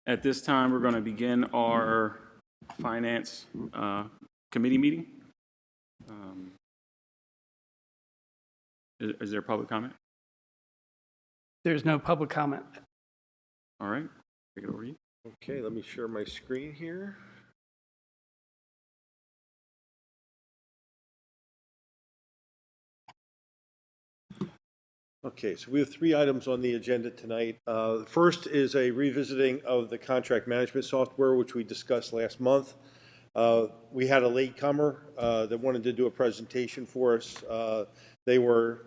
At this time, we're going to begin our Finance Committee meeting. Is there public comment? There's no public comment. All right, take it over to you. Okay, let me share my screen here. Okay, so we have 3 items on the agenda tonight. The first is a revisiting of the contract management software, which we discussed last month. We had a latecomer that wanted to do a presentation for us. They were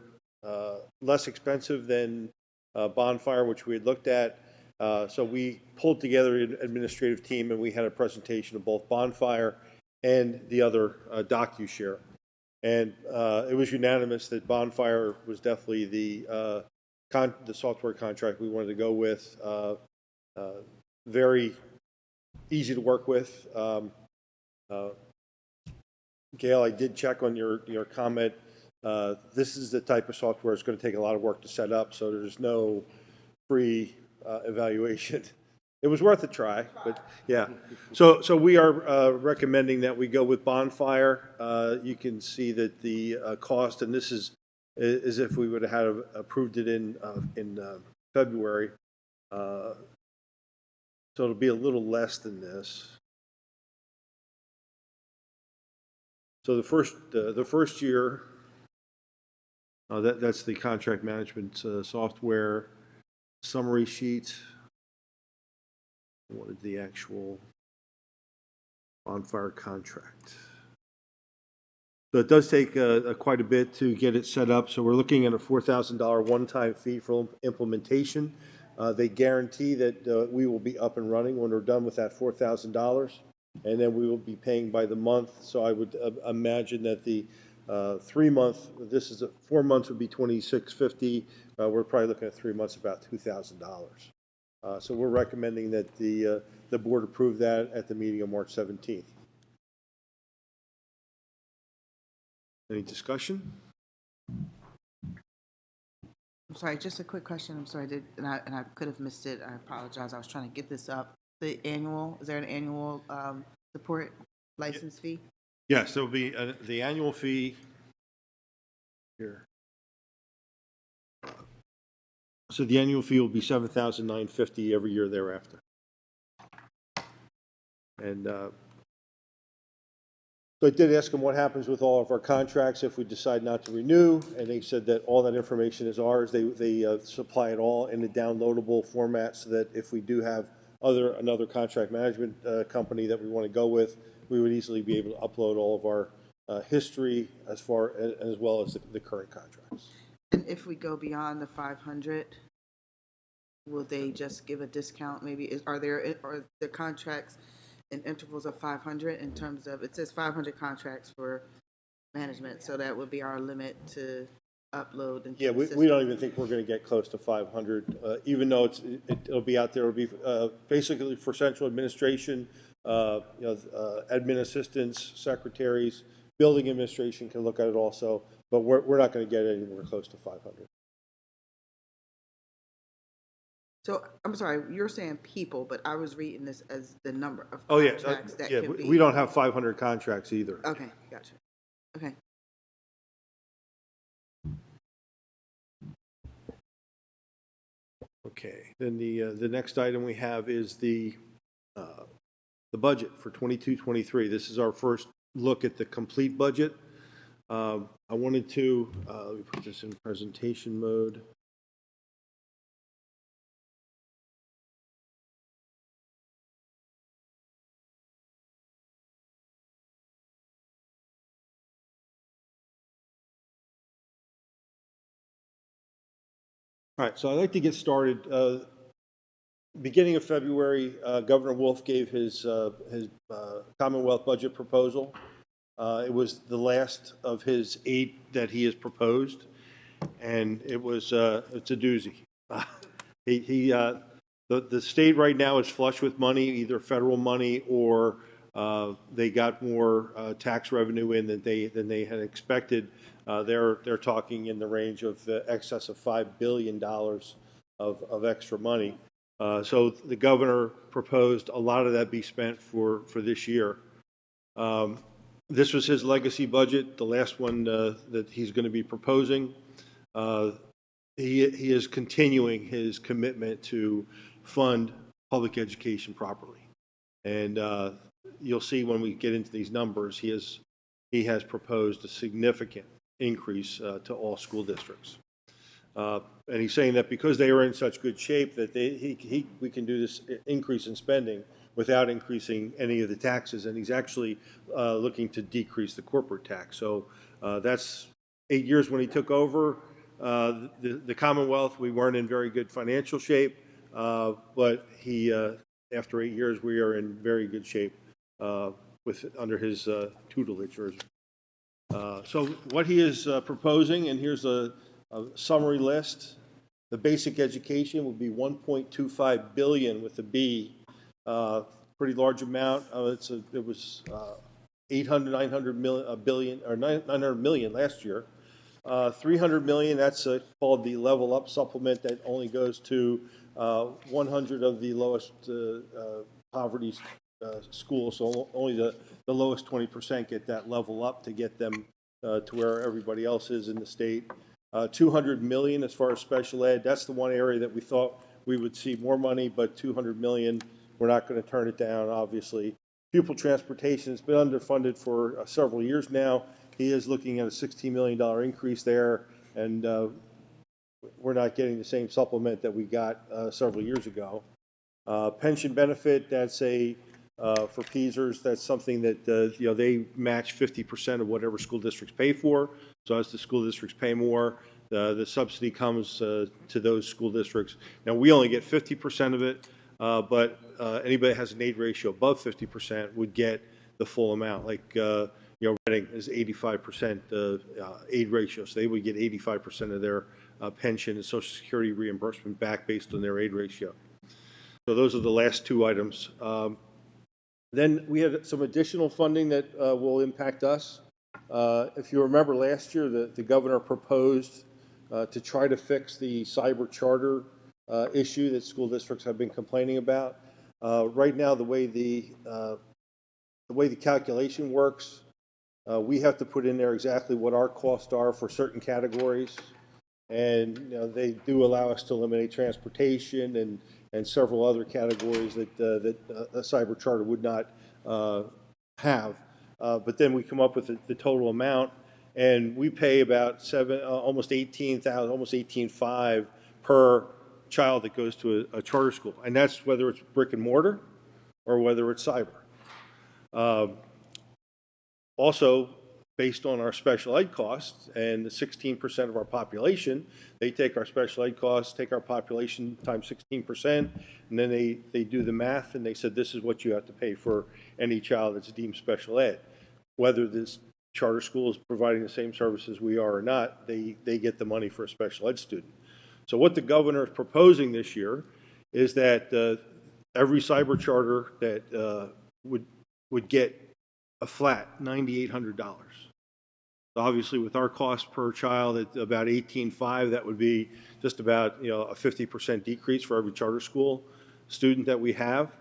less expensive than Bonfire, which we had looked at. So we pulled together an administrative team, and we had a presentation of both Bonfire and the other DocuShare. And it was unanimous that Bonfire was definitely the software contract we wanted to go with. Very easy to work with. Gail, I did check on your comment. This is the type of software that's going to take a lot of work to set up, so there's no free evaluation. It was worth a try, but yeah. So we are recommending that we go with Bonfire. You can see that the cost, and this is as if we would have had approved it in February. So it'll be a little less than this. So the first year, that's the contract management software summary sheet. What is the actual Bonfire contract? So it does take quite a bit to get it set up. So we're looking at a $4,000 one-time fee for implementation. They guarantee that we will be up and running when we're done with that $4,000, and then we will be paying by the month. So I would imagine that the 3-month, this is 4 months would be $2,650. We're probably looking at 3 months, about $2,000. So we're recommending that the board approve that at the meeting on March 17th. Any discussion? I'm sorry, just a quick question. I'm sorry, and I could have missed it. I apologize. I was trying to get this up. Is there an annual support license fee? Yes, there will be the annual fee here. So the annual fee will be $7,950 every year thereafter. And so I did ask them what happens with all of our contracts if we decide not to renew, and they said that all that information is ours. They supply it all in a downloadable format so that if we do have another contract management company that we want to go with, we would easily be able to upload all of our history as well as the current contracts. And if we go beyond the 500, will they just give a discount? Maybe are the contracts in intervals of 500 in terms of, it says 500 contracts for management, so that would be our limit to upload. Into we don't even think we're going to get close to 500, even though it'll be out there. It'll be basically for central administration, admin assistants, secretaries, building administration can look at it also. But we're not going to get anywhere close to 500. So I'm sorry, you're saying people, but I was reading this as the number of contracts that can be. We don't have 500 contracts either. Okay, gotcha. Okay. Okay. Then the next item we have is the budget for 22-23. This is our first look at the complete budget. I wanted to let me put this in presentation mode. All right, so I'd like to get started. Beginning of February, Governor Wolf gave his Commonwealth budget proposal. It was the last of his 8 that he has proposed, and it's a doozy. The state right now is flush with money, either federal money or they got more tax revenue in than they had expected. They're talking in the range of excess of $5 billion of extra money. So the governor proposed a lot of that be spent for this year. This was his legacy budget, the last one that he's going to be proposing. He is continuing his commitment to fund public education properly. And you'll see when we get into these numbers, he has proposed a significant increase to all school districts. And he's saying that because they are in such good shape that we can do this increase in spending without increasing any of the taxes. And he's actually looking to decrease the corporate tax. So that's 8 years when he took over. The Commonwealth, we weren't in very good financial shape, but after 8 years, we are in very good shape under his tutelage. So what he is proposing, and here's a summary list. The basic education would be $1.25 billion with a B, pretty large amount. It was 900 million last year. 300 million, that's called the Level Up Supplement, that only goes to 100 of the lowest poverty schools, so only the lowest 20% get that level up to get them to where everybody else is in the state. 200 million as far as special ed, that's the one area that we thought we would see more money, but 200 million, we're not going to turn it down, obviously. Pupil transportation has been underfunded for several years now. He is looking at a $16 million increase there, and we're not getting the same supplement that we got several years ago. Pension benefit, that's for PEASers, that's something that they match 50% of whatever school districts pay for. So as the school districts pay more, the subsidy comes to those school districts. Now we only get 50% of it, but anybody that has an aid ratio above 50% would get the full amount. Like Reading is 85% aid ratio, so they would get 85% of their pension and Social Security reimbursement back based on their aid ratio. So those are the last two items. Then we had some additional funding that will impact us. If you remember last year, the governor proposed to try to fix the cyber charter issue that school districts have been complaining about. Right now, the way the calculation works, we have to put in there exactly what our costs are for certain categories, and they do allow us to eliminate transportation and several other categories that a cyber charter would not have. But then we come up with the total amount, and we pay about almost $18,500 per child that goes to a charter school, and that's whether it's brick and mortar or whether it's cyber. Also, based on our special ed costs and the 16% of our population, they take our special ed costs, take our population times 16%, and then they do the math, and they said this is what you have to pay for any child that's deemed special ed. Whether this charter school is providing the same services we are or not, they get the money for a special ed student. So what the governor is proposing this year is that every cyber charter that would get a flat $9,800. So obviously, with our cost per child at about $18,500, that would be just about a 50% decrease for every charter school student that we have.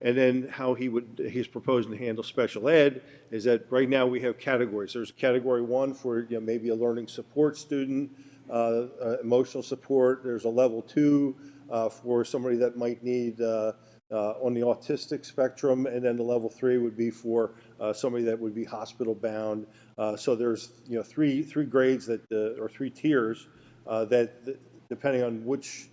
And then how he's proposing to handle special ed is that right now we have categories. There's a category 1 for maybe a learning support student, emotional support. There's a level 2 for somebody that might need on the autistic spectrum, and then the level 3 would be for somebody that would be hospital bound. So there's three grades or 3 tiers that depending on which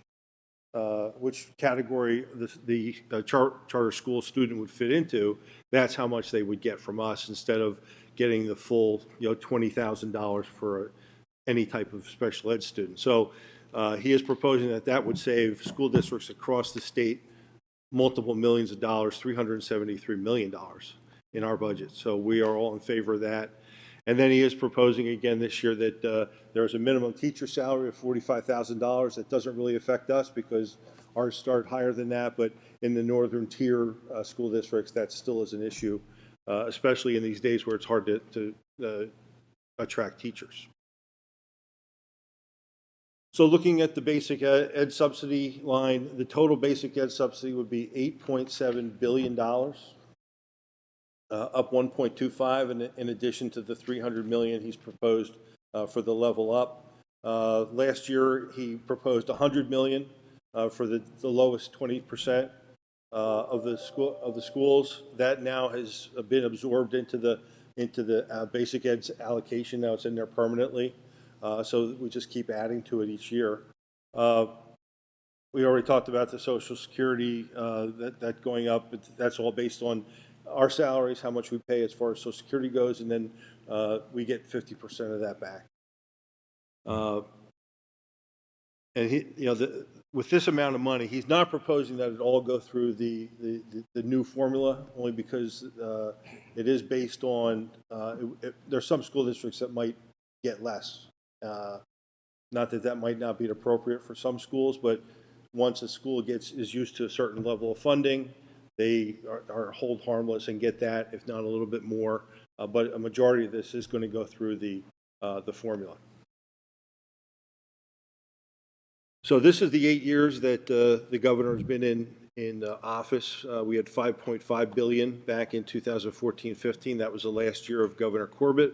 category the charter school student would fit into, that's how much they would get from us instead of getting the full $20,000 for any type of special ed student. So he is proposing that would save school districts across the state multiple millions of dollars, $373 million in our budget. So we are all in favor of that. And then he is proposing again this year that there's a minimum teacher salary of $45,000. That doesn't really affect us because ours start higher than that, but in the northern tier school districts, that still is an issue, especially in these days where it's hard to attract teachers. So looking at the basic ed subsidy line, the total basic ed subsidy would be $8.7 billion, up 1.25 in addition to the $300 million he's proposed for the level up. Last year, he proposed $100 million for the lowest 20% of the schools. That now has been absorbed into the basic ed's allocation. Now it's in there permanently. So we just keep adding to it each year. We already talked about the Social Security, that going up. That's all based on our salaries, how much we pay as far as Social Security goes, and then we get 50% of that back. And he, with this amount of money, he's not proposing that it all go through the new formula, only because it is based on, there's some school districts that might get less. Not that that might not be appropriate for some schools, but once a school is used to a certain level of funding, they are hold harmless and get that, if not a little bit more. But a majority of this is going to go through the formula. So this is the 8 years that the governor has been in office. We had $5.5 billion back in 2014-15. That was the last year of Governor Corbett.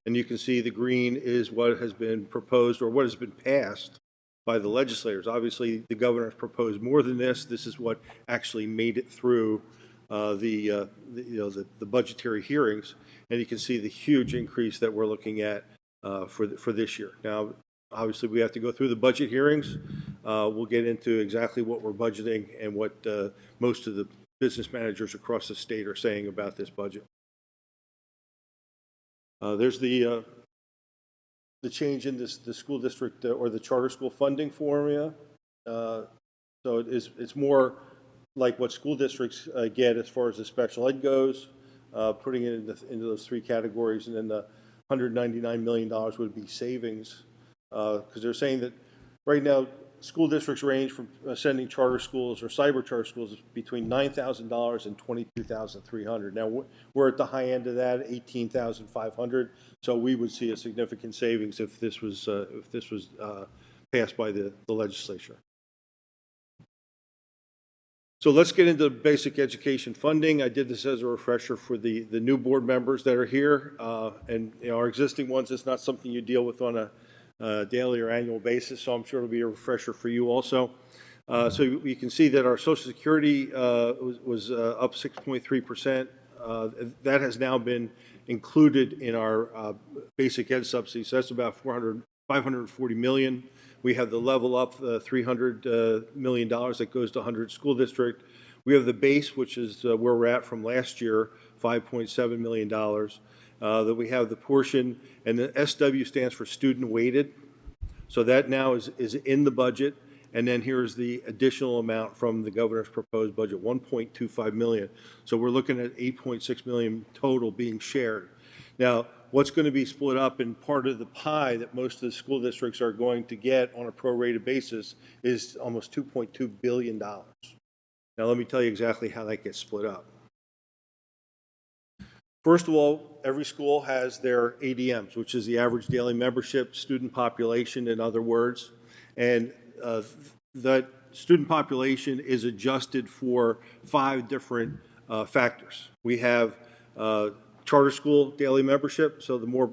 And you can see the green is what has been proposed or what has been passed by the legislators. Obviously, the governor has proposed more than this. This is what actually made it through the budgetary hearings. And you can see the huge increase that we're looking at for this year. Now, obviously, we have to go through the budget hearings. We'll get into exactly what we're budgeting and what most of the business managers across the state are saying about this budget. There's the change in the school district or the charter school funding formula. So it's more like what school districts get as far as the special ed goes, putting it into those three categories, and then the $199 million would be savings, because they're saying that right now school districts range from sending charter schools or cyber charter schools between $9,000 and $22,300. Now we're at the high end of that, $18,500. So we would see a significant savings if this was passed by the legislature. So let's get into basic education funding. I did this as a refresher for the new board members that are here, and our existing ones. It's not something you deal with on a daily or annual basis, so I'm sure it'll be a refresher for you also. So you can see that our Social Security was up 6.3%. That has now been included in our basic ed subsidy, so that's about $540 million. We have the level up, $300 million that goes to 100 school district. We have the base, which is where we're at from last year, $5.7 million. That we have the portion, and the SW stands for student weighted. So that now is in the budget. And then here's the additional amount from the governor's proposed budget, $1.25 million. So we're looking at $8.6 million total being shared. Now, what's going to be split up in part of the pie that most of the school districts are going to get on a prorated basis is almost $2.2 billion. Now, let me tell you exactly how that gets split up. First of all, every school has their ADMs, which is the average daily membership, student population, in other words. And that student population is adjusted for 5 different factors. We have charter school daily membership, so the more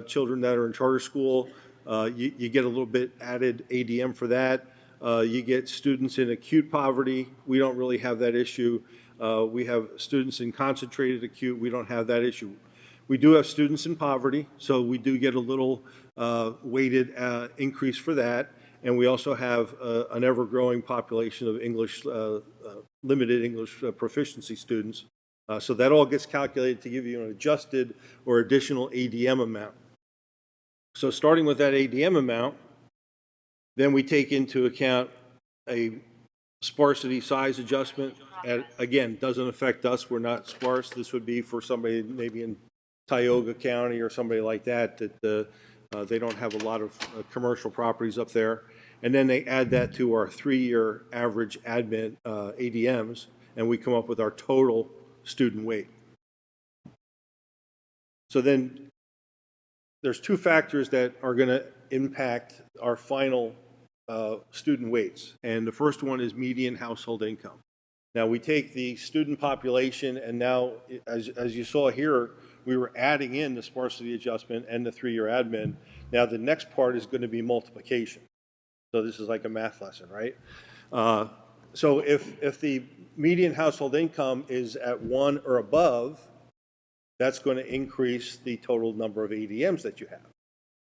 children that are in charter school, you get a little bit added ADM for that. You get students in acute poverty. We don't really have that issue. We have students in concentrated acute. We don't have that issue. We do have students in poverty, so we do get a little weighted increase for that. And we also have an ever-growing population of English, limited English proficiency students. So that all gets calculated to give you an adjusted or additional ADM amount. So starting with that ADM amount, then we take into account a sparsity size adjustment. Again, doesn't affect us. We're not sparse. This would be for somebody maybe in Tioga County or somebody like that they don't have a lot of commercial properties up there. And then they add that to our 3-year average admin ADMs, and we come up with our total student weight. So then there's 2 factors that are going to impact our final student weights, and the first one is median household income. Now, we take the student population, and now, as you saw here, we were adding in the sparsity adjustment and the 3-year admin. Now, the next part is going to be multiplication. So this is like a math lesson, right? So if the median household income is at 1 or above, that's going to increase the total number of ADMs that you have.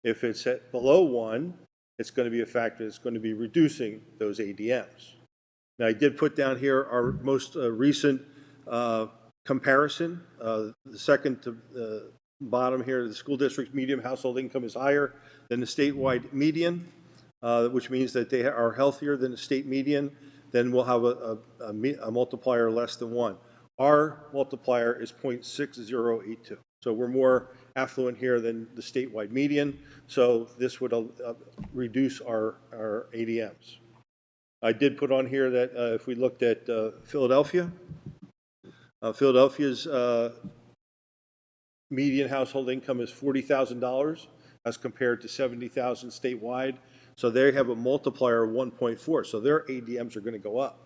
If it's at below 1, it's going to be a factor that's going to be reducing those ADMs. Now, I did put down here our most recent comparison. The second to bottom here, the school district's median household income is higher than the statewide median, which means that they are healthier than the state median. Then we'll have a multiplier less than 1. Our multiplier is 0.6082. So we're more affluent here than the statewide median. So this would reduce our ADMs. I did put on here that if we looked at Philadelphia, Philadelphia's median household income is $40,000 as compared to $70,000 statewide. So they have a multiplier of 1.4. So their ADMs are going to go up.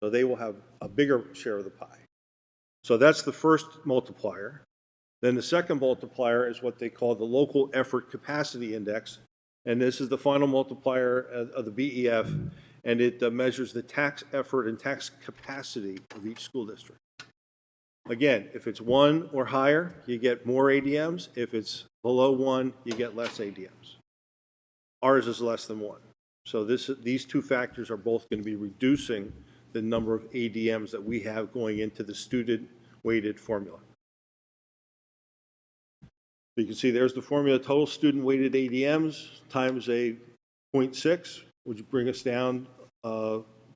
So they will have a bigger share of the pie. So that's the first multiplier. Then the second multiplier is what they call the local effort capacity index. And this is the final multiplier of the BEF. And it measures the tax effort and tax capacity of each school district. Again, if it's 1 or higher, you get more ADMs. If it's below 1, you get less ADMs. Ours is less than 1. So these two factors are both going to be reducing the number of ADMs that we have going into the student-weighted formula. You can see there's the formula: total student-weighted ADMs times a 0.6, which bring us down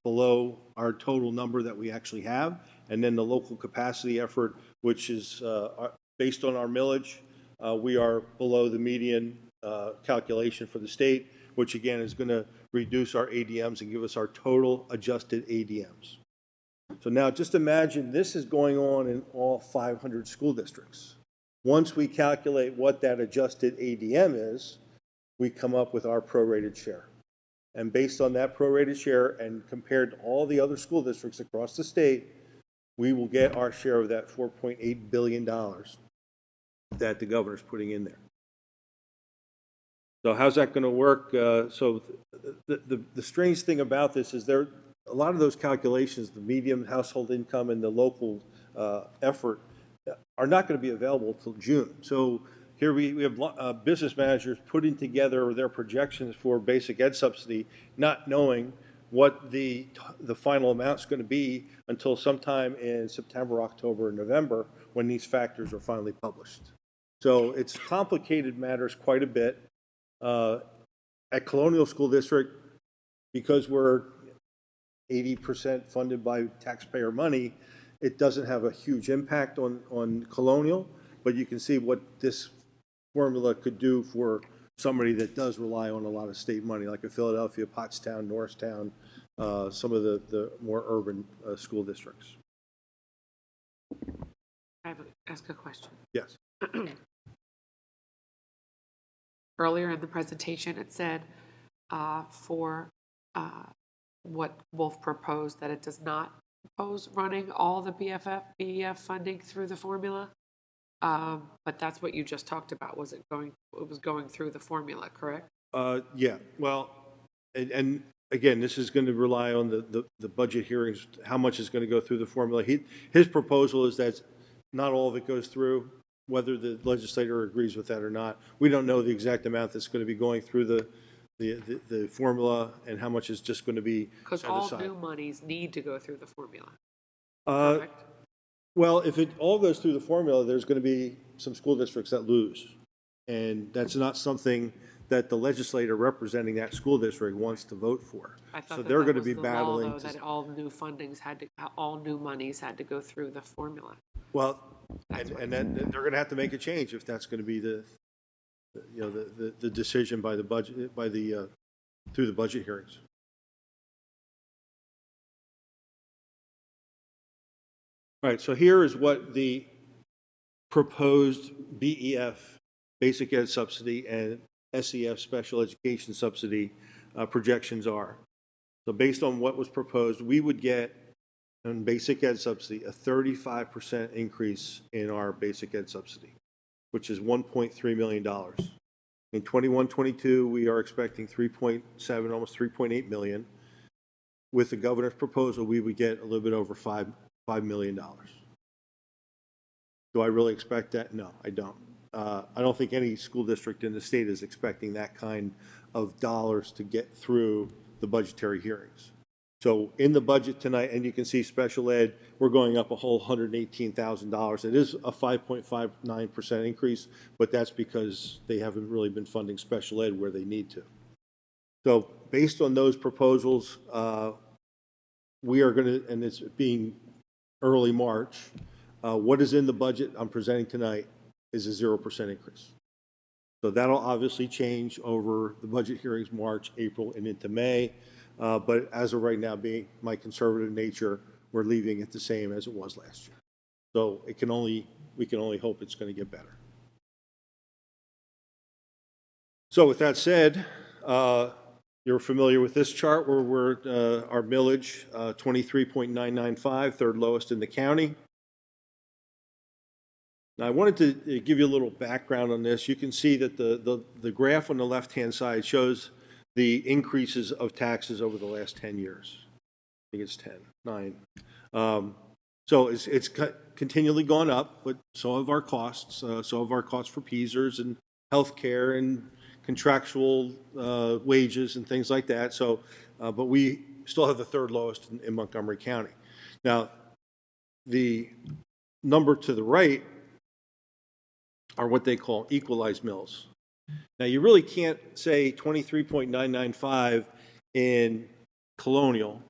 below our total number that we actually have, and then the local capacity effort, which is based on our millage. We are below the median calculation for the state, which again is going to reduce our ADMs and give us our total adjusted ADMs. So now just imagine this is going on in all 500 school districts. Once we calculate what that adjusted ADM is, we come up with our prorated share. And based on that prorated share and compared to all the other school districts across the state, we will get our share of that $4.8 billion that the governor's putting in there. So how's that going to work? So the strange thing about this is a lot of those calculations, the median household income and the local effort, are not going to be available until June. So here we have business managers putting together their projections for basic ed subsidy, not knowing what the final amount's going to be until sometime in September, October, and November, when these factors are finally published. So it's complicated matters quite a bit. At Colonial School District, because we're 80% funded by taxpayer money, it doesn't have a huge impact on Colonial, but you can see what this formula could do for somebody that does rely on a lot of state money, like a Philadelphia, Pottstown, Norristown, some of the more urban school districts. I have ask a question. Yes. Earlier in the presentation, it said for what Wolf proposed, that it does not propose running all the BEF funding through the formula. But that's what you just talked about. It was going through the formula, correct? Yeah. Well, and again, this is going to rely on the budget hearings, how much is going to go through the formula. His proposal is that not all of it goes through, whether the legislator agrees with that or not. We don't know the exact amount that's going to be going through the formula and how much is just going to be because set all aside. new monies need to go through the formula. Correct? Well, if it all goes through the formula, there's going to be some school districts that lose. And that's not something that the legislator representing that school district wants to vote for. I thought so that they're that going to was be the battling. law, though, that all new monies had to go through the formula. Well, and then they're going to have to make a change if that's going to be the decision by the budget through the budget hearings. All right, so here is what the proposed BEF, Basic Ed Subsidy, and SEF, Special Education Subsidy, projections are. So based on what was proposed, we would get on basic ed subsidy a 35% increase in our basic ed subsidy, which is $1.3 million. In 21-22, we are expecting 3.7, almost 3.8 million. With the governor's proposal, we would get a little bit over $5 million. Do I really expect that? No, I don't. I don't think any school district in the state is expecting that kind of dollars to get through the budgetary hearings. So in the budget tonight, and you can see special ed, we're going up a whole $118,000. It is a 5.59% increase, but that's because they haven't really been funding special ed where they need to. So based on those proposals, we are going to, and it's being early March, what is in the budget I'm presenting tonight is a 0% increase. So that'll obviously change over the budget hearings March, April, and into May. But as of right now, being my conservative nature, we're leaving it the same as it was last year. So we can only hope it's going to get better. So with that said, you're familiar with this chart where we're our millage 23.995, third lowest in the county. Now, I wanted to give you a little background on this. You can see that the graph on the left-hand side shows the increases of taxes over the last 10 years. I think it's 9. So it's continually gone up, but so have our costs. So have our costs for PESers and healthcare and contractual wages and things like that. So, but we still have the third lowest in Montgomery County. Now, the number to the right are what they call equalized mills. Now, you really can't say 23.995 in Colonial.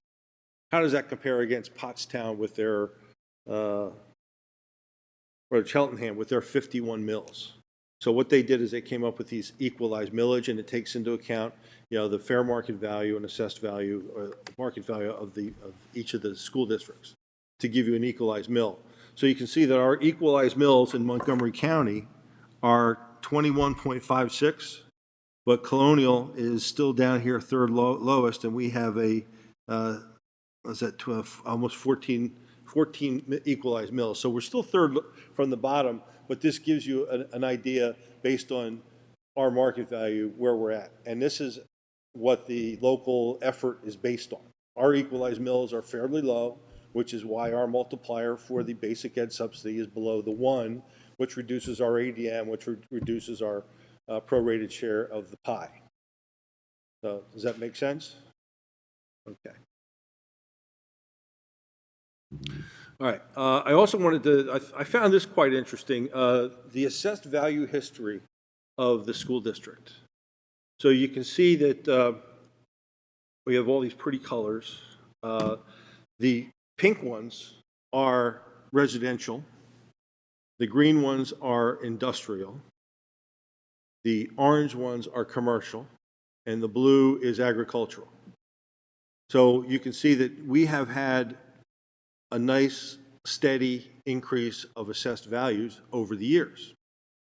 How does that compare against Pottstown with their, or Cheltenham with their 51 mills? So what they did is they came up with these equalized millage, and it takes into account, you know, the fair market value and assessed value, or market value of each of the school districts to give you an equalized mill. So you can see that our equalized mills in Montgomery County are 21.56, but Colonial is still down here third lowest, and we have a what's that, 12, almost 14 equalized mills. So we're still third from the bottom, but this gives you an idea based on our market value where we're at. And this is what the local effort is based on. Our equalized mills are fairly low, which is why our multiplier for the basic ed subsidy is below the 1, which reduces our ADM, which reduces our prorated share of the pie. So does that make sense? Okay. All right. I also wanted to, I found this quite interesting, the assessed value history of the school district. So you can see that we have all these pretty colors. The pink ones are residential. The green ones are industrial. The orange ones are commercial. And the blue is agricultural. So you can see that we have had a nice, steady increase of assessed values over the years.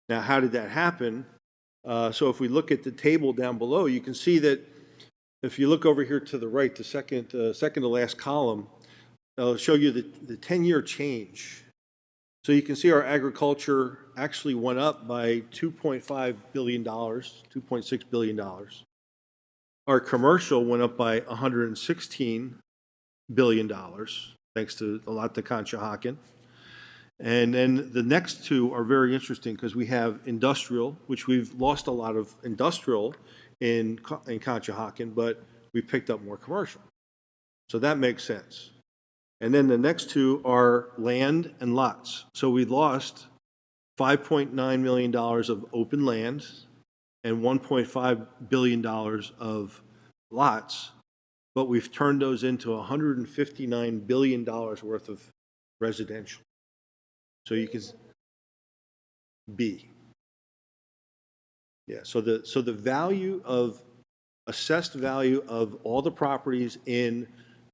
Now, how did that happen? So if we look at the table down below, you can see that if you look over here to the right, the second to last column, I'll show you the 10-year change. So you can see our agriculture actually went up by $2.5 billion, $2.6 billion. Our commercial went up by $116 billion, thanks to a lot to Conshohocken. And then the next two are very interesting because we have industrial, which we've lost a lot of industrial in Conshohocken, but we picked up more commercial. So that makes sense. And then the next two are land and lots. So we lost $5.9 million of open land and $1.5 billion of lots, but we've turned those into $159 billion worth of residential. So you can B. Yeah, so the value of, assessed value of all the properties in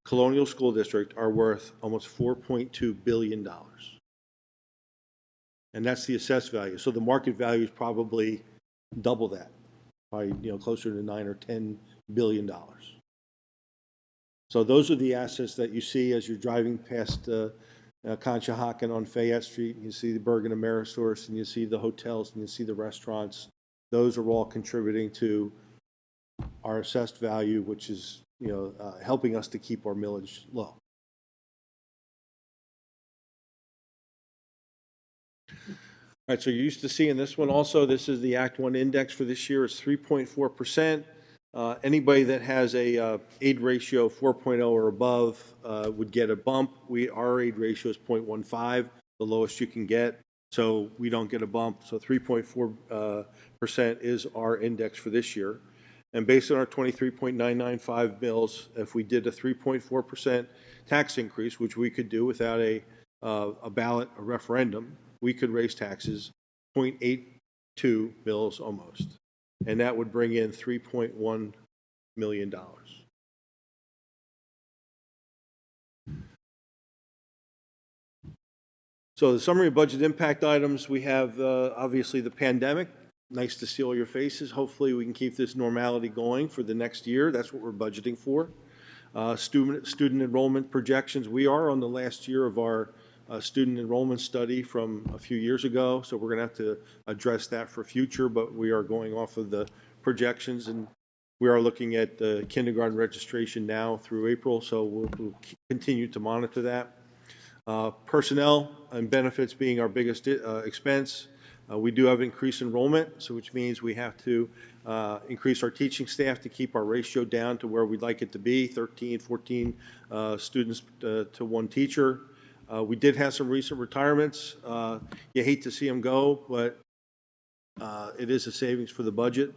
Colonial School District are worth almost $4.2 billion. And that's the assessed value. So the market value is probably double that. probably closer to $9 or $10 billion. So those are the assets that you see as you're driving past Conshohocken on Fayette Street. You see the Bergen Amerisource, and you see the hotels, and you see the restaurants. Those are all contributing to our assessed value, which is helping us to keep our millage low. All right, so you're used to seeing this one also. This is the Act 1 index for this year. It's 3.4%. Anybody that has a aid ratio of 4.0 or above would get a bump. Our aid ratio is 0.15, the lowest you can get, so we don't get a bump. So 3.4% is our index for this year. And based on our 23.995 mills, if we did a 3.4% tax increase, which we could do without a ballot, a referendum, we could raise taxes 0.82 mills almost. And that would bring in $3.1 million. So the summary of budget impact items, we have obviously the pandemic. Nice to see all your faces. Hopefully we can keep this normality going for the next year. That's what we're budgeting for. Student enrollment projections. We are on the last year of our student enrollment study from a few years ago, so we're going to have to address that for future, but we are going off of the projections, and we are looking at the kindergarten registration now through April, so we'll continue to monitor that. Personnel and benefits being our biggest expense. We do have increased enrollment, so which means we have to increase our teaching staff to keep our ratio down to where we'd like it to be, 13, 14 students to one teacher. We did have some recent retirements. You hate to see them go, but it is a savings for the budget.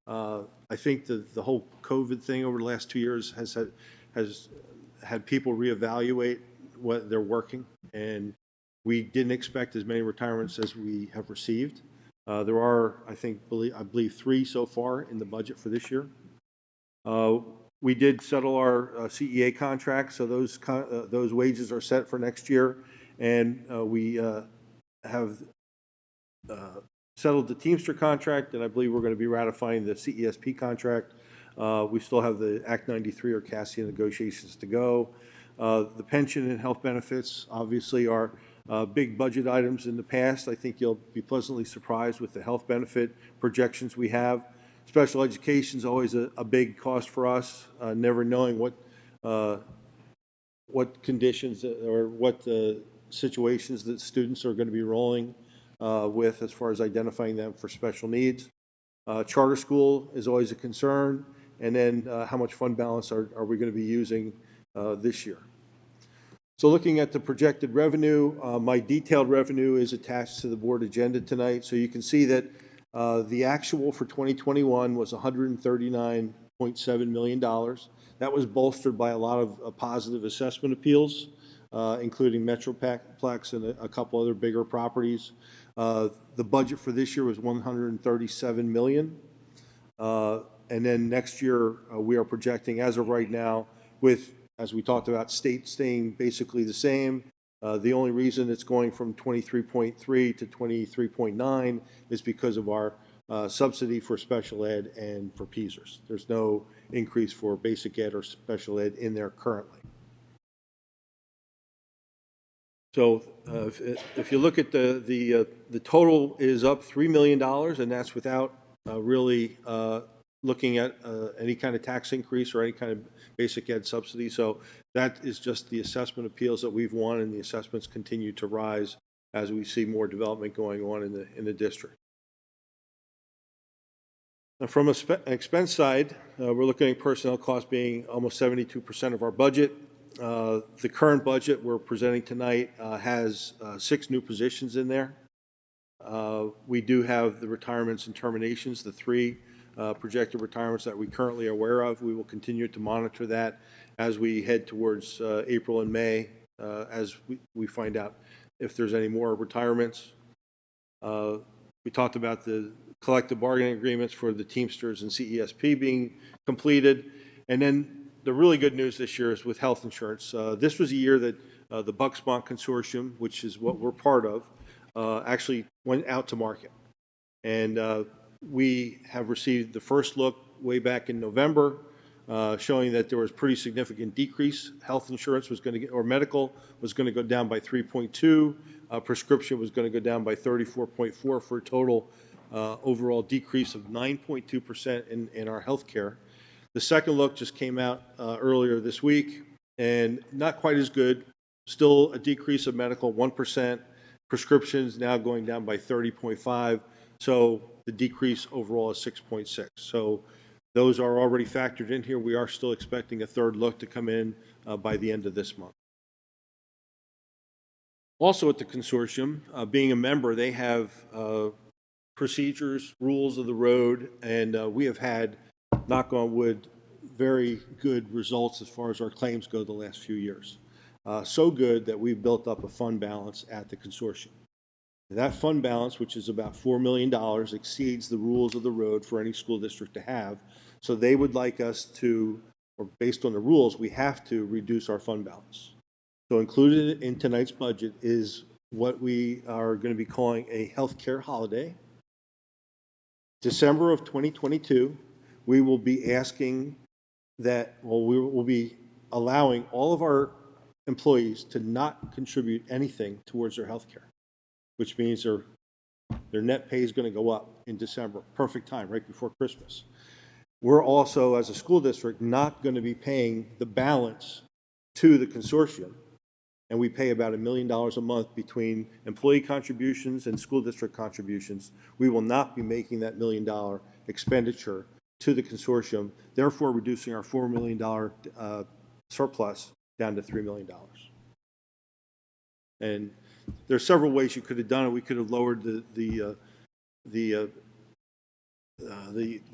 I think the whole COVID thing over the last 2 years has had people reevaluate what they're working, and we didn't expect as many retirements as we have received. There are, I believe 3 so far in the budget for this year. We did settle our CEA contract, so those wages are set for next year, and we have settled the Teamster contract, and I believe we're going to be ratifying the CESP contract. We still have the Act 93 or CASIA negotiations to go. The pension and health benefits obviously are big budget items in the past. I think you'll be pleasantly surprised with the health benefit projections we have. Special education is always a big cost for us, never knowing what conditions or what situations that students are going to be rolling with as far as identifying them for special needs. Charter school is always a concern, and then how much fund balance are we going to be using this year. So looking at the projected revenue, my detailed revenue is attached to the board agenda tonight, so you can see that the actual for 2021 was $139.7 million. That was bolstered by a lot of positive assessment appeals, including Metroplex and a couple other bigger properties. The budget for this year was $137 million. And then next year, we are projecting, as of right now, with, as we talked about, state staying basically the same. The only reason it's going from 23.3 to 23.9 is because of our subsidy for special ed and for PSERS. There's no increase for basic ed or special ed in there currently. So if you look at the total is up $3 million, and that's without really looking at any kind of tax increase or any kind of basic ed subsidy. So that is just the assessment appeals that we've won, and the assessments continue to rise as we see more development going on in the district. Now from an expense side, we're looking at personnel costs being almost 72% of our budget. The current budget we're presenting tonight has 6 new positions in there. We do have the retirements and terminations, the 3 projected retirements that we currently are aware of. We will continue to monitor that as we head towards April and May, as we find out if there's any more retirements. We talked about the collective bargaining agreements for the Teamsters and CESP being completed. And then the really good news this year is with health insurance. This was a year that the Bucksmont Consortium, which is what we're part of, actually went out to market. And We have received the first look way back in November, showing that there was pretty significant decrease. Health insurance was going to or medical was going to go down by 3.2. Prescription was going to go down by 34.4 for a total overall decrease of 9.2% in our health care. The second look just came out earlier this week, and not quite as good. Still a decrease of medical, 1%. Prescriptions now going down by 30.5. So the decrease overall is 6.6. So those are already factored in here. We are still expecting a third look to come in by the end of this month. Also at the consortium, being a member, they have procedures, rules of the road, and we have had, knock on wood, very good results as far as our claims go the last few years. So good that we've built up a fund balance at the consortium. That fund balance, which is about $4 million, exceeds the rules of the road for any school district to have. So they would like us to, or based on the rules, we have to reduce our fund balance. So included in tonight's budget is what we are going to be calling a healthcare holiday. December of 2022, we will be asking that, well, we will be allowing all of our employees to not contribute anything towards their health care, which means their net pay is going to go up in December. Perfect time, right before Christmas. We're also, as a school district, not going to be paying the balance to the consortium, and we pay about $1 million a month between employee contributions and school district contributions. We will not be making that $1 million expenditure to the consortium, therefore reducing our $4 million surplus down to $3 million. And there are several ways you could have done it. We could have lowered the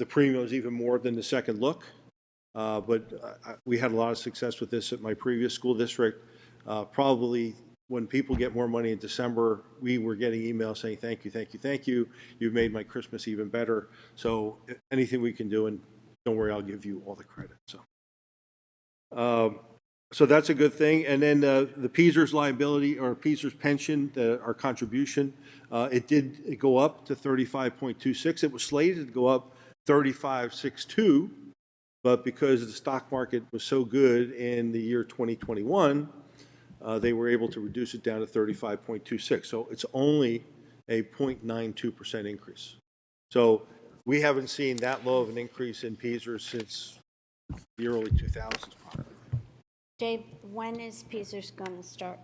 premiums even more than the second look, but we had a lot of success with this at my previous school district. Probably when people get more money in December, we were getting emails saying, thank you, thank you, thank you. You've made my Christmas even better. So anything we can do, and don't worry, I'll give you all the credit. So that's a good thing. And then the PSERS liability, or PSERS pension, our contribution, it did go up to 35.26. It was slated to go up 35.62, but because the stock market was so good in the year 2021, they were able to reduce it down to 35.26. So it's only a 0.92% increase. So we haven't seen that low of an increase in PSERS since the early 2000s. Dave, when is PSERS going to start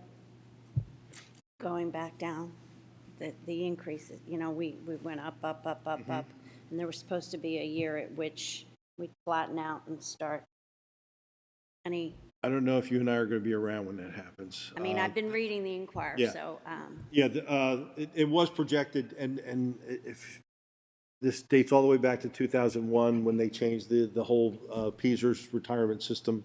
going back down? The increases, you know, we went up, and there was supposed to be a year at which we'd flatten out and start. I don't know if you and I are going to be around when that happens. I mean, I've been reading the Inquirer, yeah. so. It was projected, and if this dates all the way back to 2001 when they changed the whole PSERS retirement system.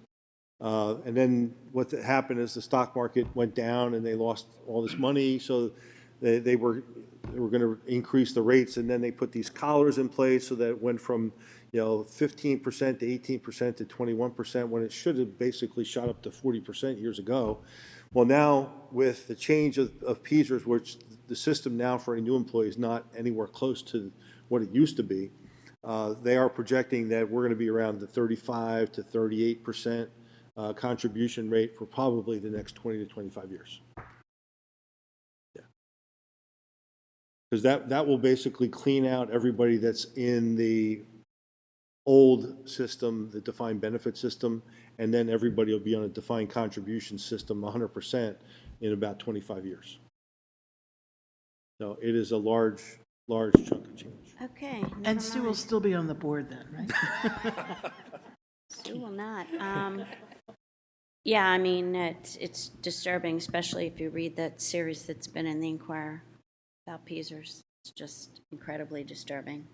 And then what happened is the stock market went down and they lost all this money, so they were going to increase the rates, and then they put these collars in place so that it went from 15% to 18% to 21% when it should have basically shot up to 40% years ago. Well, now with the change of PSERS, which the system now for a new employee is not anywhere close to what it used to be, they are projecting that we're going to be around the 35 to 38% contribution rate for probably the next 20 to 25 years. Yeah. Because that will basically clean out everybody that's in the old system, the defined benefit system, and then everybody will be on a defined contribution system 100% in about 25 years. So it is a large chunk of change. Okay. And Sue will still be on the board then, right? Sue will not. Yeah, I mean, it's disturbing, especially if you read that series that's been in the Inquirer about PSERS. It's just incredibly disturbing.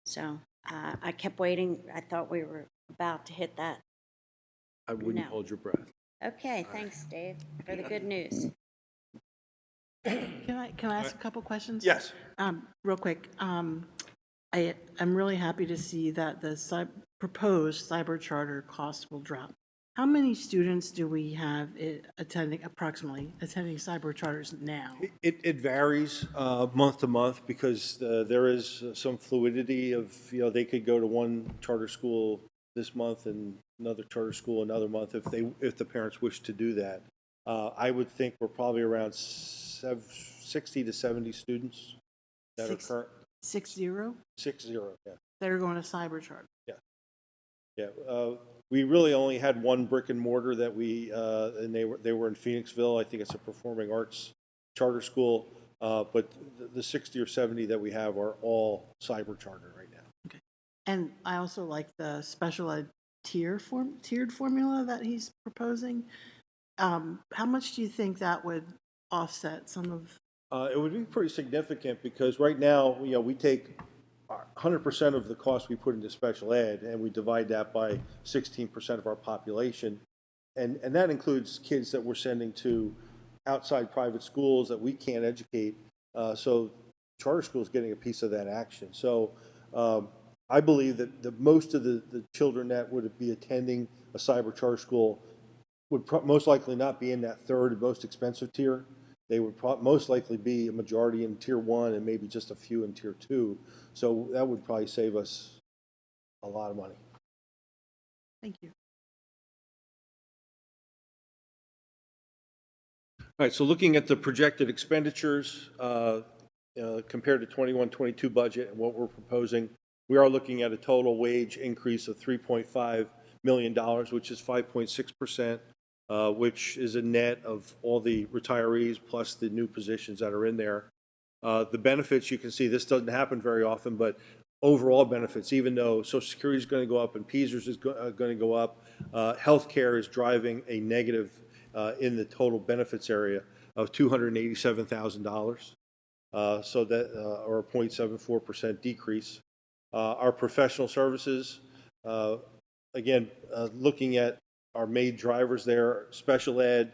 So I kept waiting. I thought we were about to hit that. I wouldn't hold your breath. Okay, thanks, Dave, for the good news. Can I ask a couple questions? Yes. Real quick. I'm really happy to see that the proposed cyber charter cost will drop. How many students do we have approximately attending cyber charters now? It varies month to month because there is some fluidity of, they could go to one charter school this month and another charter school another month if the parents wish to do that. I would think we're probably around 60 to 70 students that are current. 60? 60, yeah. That are going to cyber charter. Yeah. We really only had one brick and mortar that and they were in Phoenixville. I think it's a performing arts charter school. But the 60 or 70 that we have are all cyber charter right now. Okay. And I also like the special ed tiered formula that he's proposing. How much do you think that would offset some of? It would be pretty significant because right now, we take 100% of the cost we put into special ed, and we divide that by 16% of our population. And that includes kids that we're sending to outside private schools that we can't educate. So charter school is getting a piece of that action. So I believe that most of the children that would be attending a cyber charter school would most likely not be in that third most expensive tier. They would most likely be a majority in tier 1 and maybe just a few in tier 2. So that would probably save us a lot of money. Thank you. All right, so looking at the projected expenditures compared to 21-22 budget and what we're proposing, we are looking at a total wage increase of $3.5 million, which is 5.6%. Which is a net of all the retirees plus the new positions that are in there. The benefits, you can see this doesn't happen very often, but overall benefits, even though Social Security is going to go up and PSERS is going to go up, healthcare is driving a negative in the total benefits area of $287,000, so that or a 0.74% decrease. Our professional services, again, looking at our main drivers there, special ed,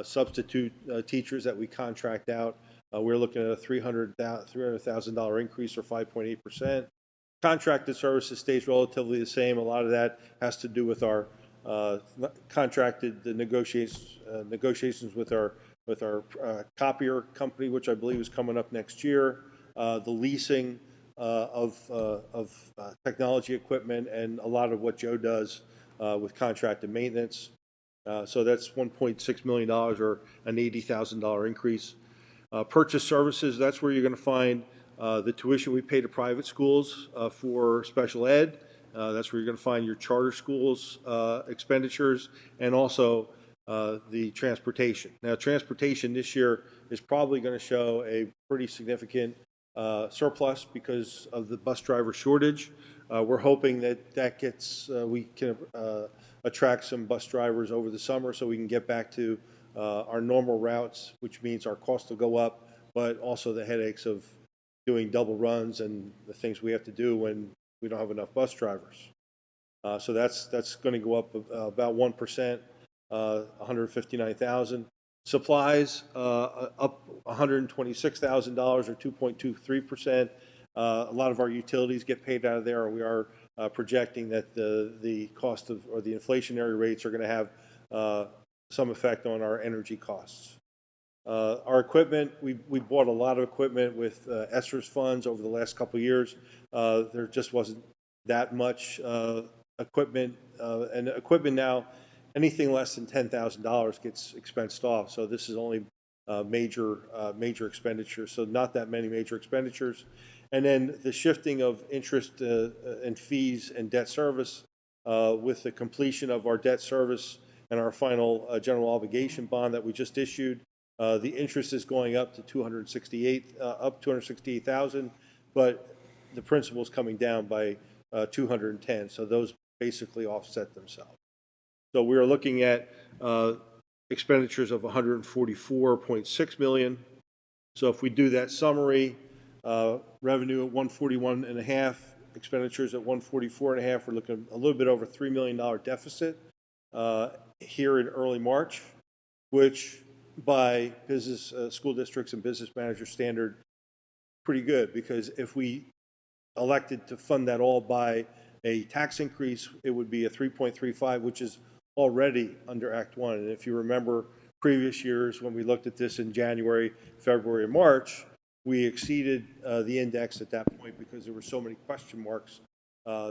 substitute teachers that we contract out. We're looking at a $300,000 increase or 5.8%. Contracted services stays relatively the same. A lot of that has to do with our contracted negotiations with our copier company, which I believe is coming up next year. The leasing of technology equipment and a lot of what Joe does with contracted maintenance. So that's $1.6 million or an $80,000 increase. Purchase services, that's where you're going to find the tuition we pay to private schools for special ed. That's where you're going to find your charter schools expenditures and also the transportation. Now, transportation this year is probably going to show a pretty significant surplus because of the bus driver shortage. We're hoping that gets, we can attract some bus drivers over the summer so we can get back to our normal routes, which means our costs will go up, but also the headaches of doing double runs and the things we have to do when we don't have enough bus drivers. So that's going to go up about 1%, 159,000. Supplies up $126,000 or 2.23%. A lot of our utilities get paid out of there, and we are projecting that the cost of or the inflationary rates are going to have some effect on our energy costs. Our equipment, we bought a lot of equipment with ESSER's funds over the last couple of years. There just wasn't that much equipment, and equipment now, anything less than $10,000 gets expensed off. So this is only major expenditures, so not that many major expenditures. And then the shifting of interest and fees and debt service with the completion of our debt service and our final general obligation bond that we just issued. The interest is going up to $268,000, but the principal is coming down by $210,000. So those basically offset themselves. So we are looking at expenditures of $144.6 million. So if we do that summary, revenue at 141.5, expenditures at 144.5, we're looking at a little bit over $3 million deficit here in early March, which by business school districts and business manager standard, pretty good, because if we elected to fund that all by a tax increase, it would be a 3.35, which is already under Act 1. And if you remember previous years, when we looked at this in January, February, and March, we exceeded the index at that point because there were so many question marks.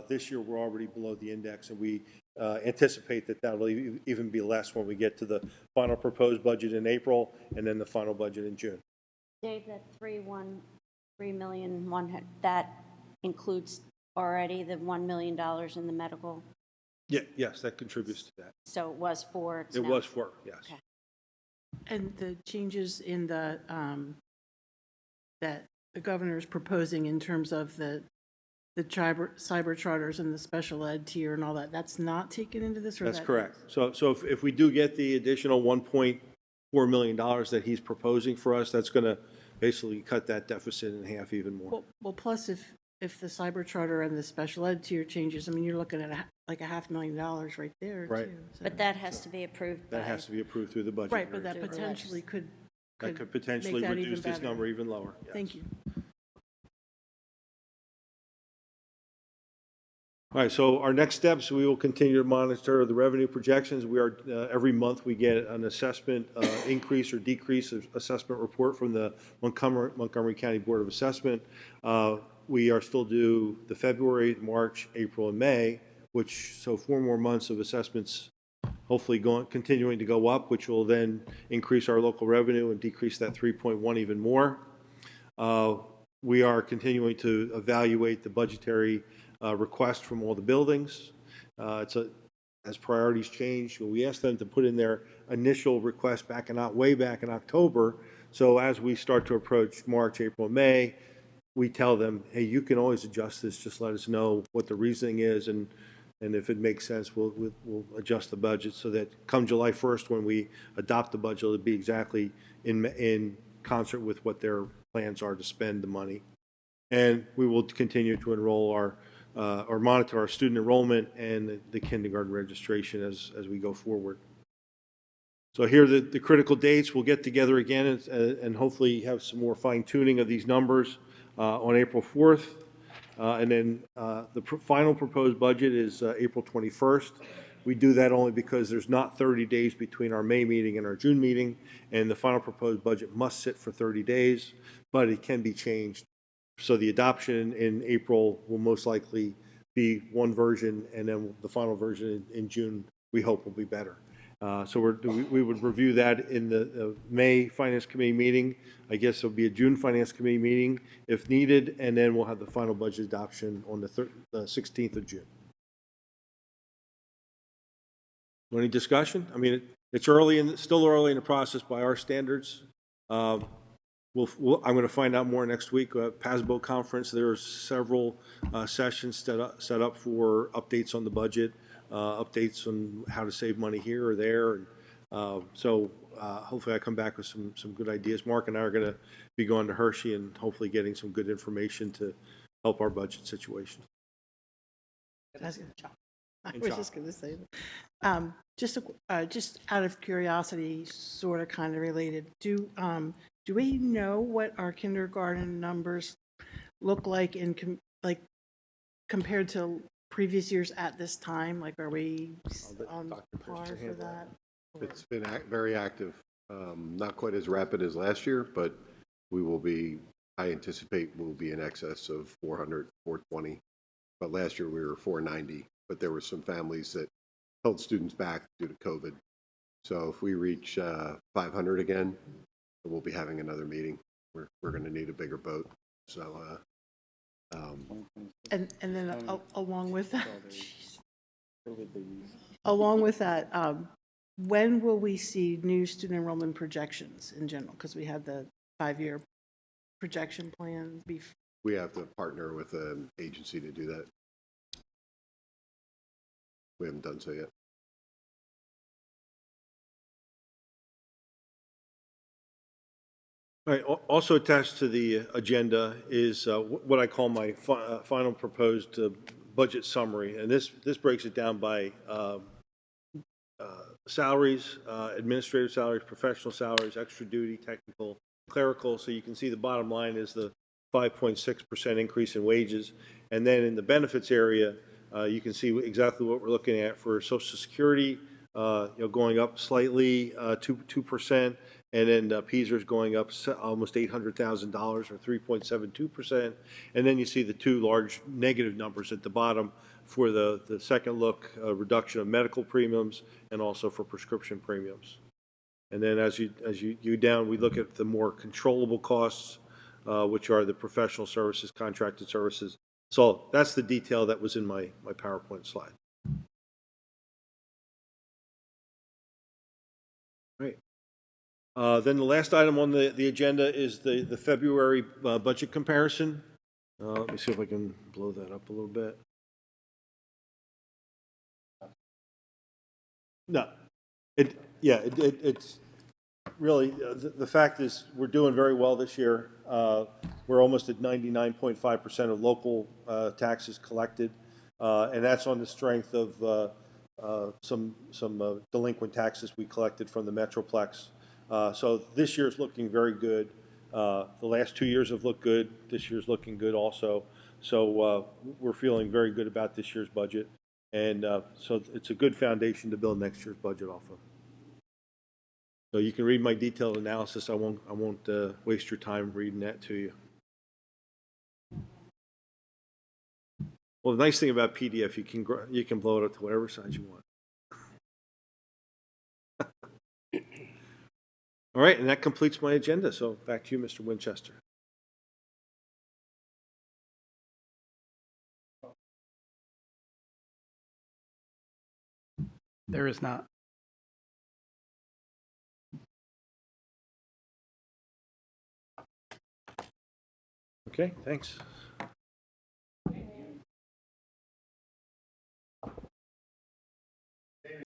This year, we're already below the index, and we anticipate that that'll even be less when we get to the final proposed budget in April and then the final budget in June. Dave, that 3,100,000, that includes already the $1 million in the medical? Yeah, yes, that contributes to that. So it was 4. It's It now- was 4, yes. Okay. And the changes in the, that the governor is proposing in terms of the cyber charters and the special ed tier and all that, that's not taken into this? Or That's that correct. So if we do get the additional $1.4 million that he's proposing for us, that's going to basically cut that deficit in half even more. Well, plus if the cyber charter and the special ed tier changes, I mean, you're looking at like $500,000 right there, Right. too. So- But that has to be approved by... That has to be approved through the budget. Right, but that Through the potentially could That could potentially make that reduce even this better. number even lower. Yes. Thank you. All right, so our next steps, we will continue to monitor the revenue projections. We are, every month we get an assessment increase or decrease of assessment report from the Montgomery County Board of Assessment. We are still due the February, March, April, and May, so 4 more months of assessments hopefully continuing to go up, which will then increase our local revenue and decrease that 3.1 even more. We are continuing to evaluate the budgetary request from all the buildings. As priorities change, we asked them to put in their initial request way back in October. So as we start to approach March, April, May, we tell them, hey, you can always adjust this. Just let us know what the reasoning is, and if it makes sense, we'll adjust the budget so that come July 1st, when we adopt the budget, it'll be exactly in concert with what their plans are to spend the money. And we will continue to enroll or monitor our student enrollment and the kindergarten registration as we go forward. So here are the critical dates. We'll get together again and hopefully have some more fine tuning of these numbers on April 4th. And then the final proposed budget is April 21st. We do that only because there's not 30 days between our May meeting and our June meeting, and the final proposed budget must sit for 30 days, but it can be changed. So the adoption in April will most likely be one version, and then the final version in June, we hope, will be better. So we would review that in the May Finance Committee meeting. I guess it'll be a June Finance Committee meeting if needed, and then we'll have the final budget adoption on the 16th of June. Any discussion? I mean, it's still early in the process by our standards. I'm going to find out more next week. PASBO conference, there are several sessions set up for updates on the budget, updates on how to save money here or there. So hopefully I come back with some good ideas. Mark and I are going to be going to Hershey and hopefully getting some good information to help our budget situation. I was just going to say that. Just out of curiosity, sort of kind of related, do we know what our kindergarten numbers look like compared to previous years at this time? Like, are we on par for that? It's been very active. Not quite as rapid as last year, but I anticipate we'll be in excess of 400, 420. But last year we were 490, but there were some families that held students back due to COVID. So if we reach 500 again, we'll be having another meeting. We're going to need a bigger boat. So, And then along with that, when will we see new student enrollment projections in general? Because we have the 5-year projection plan. we have to partner with an agency to do that. We haven't done so yet. All right. Also attached to the agenda is what I call my final proposed budget summary, and this breaks it down by salaries, administrative salaries, professional salaries, extra duty, technical, clerical. So you can see the bottom line is the 5.6% increase in wages, and then in the benefits area, you can see exactly what we're looking at for Social Security, going up slightly, 2%, and then PSER's going up almost $800,000 or 3.72%. And then you see the two large negative numbers at the bottom for the second look, reduction of medical premiums and also for prescription premiums. And then as you down, we look at the more controllable costs, which are the professional services, contracted services. So that's the detail that was in my PowerPoint slide. Right. Then the last item on the agenda is the February budget comparison. Let me see if I can blow that up a little bit. No, it's really, the fact is we're doing very well this year. We're almost at 99.5% of local taxes collected, and that's on the strength of some delinquent taxes we collected from the Metroplex. So this year's looking very good. The last 2 years have looked good. This year's looking good also. So we're feeling very good about this year's budget. And so it's a good foundation to build next year's budget off of. So you can read my detailed analysis. I won't waste your time reading that to you. Well, the nice thing about PDF, you can blow it up to whatever size you want. All right, and that completes my agenda. So back to you, Mr. Winchester. There is not. Okay, thanks.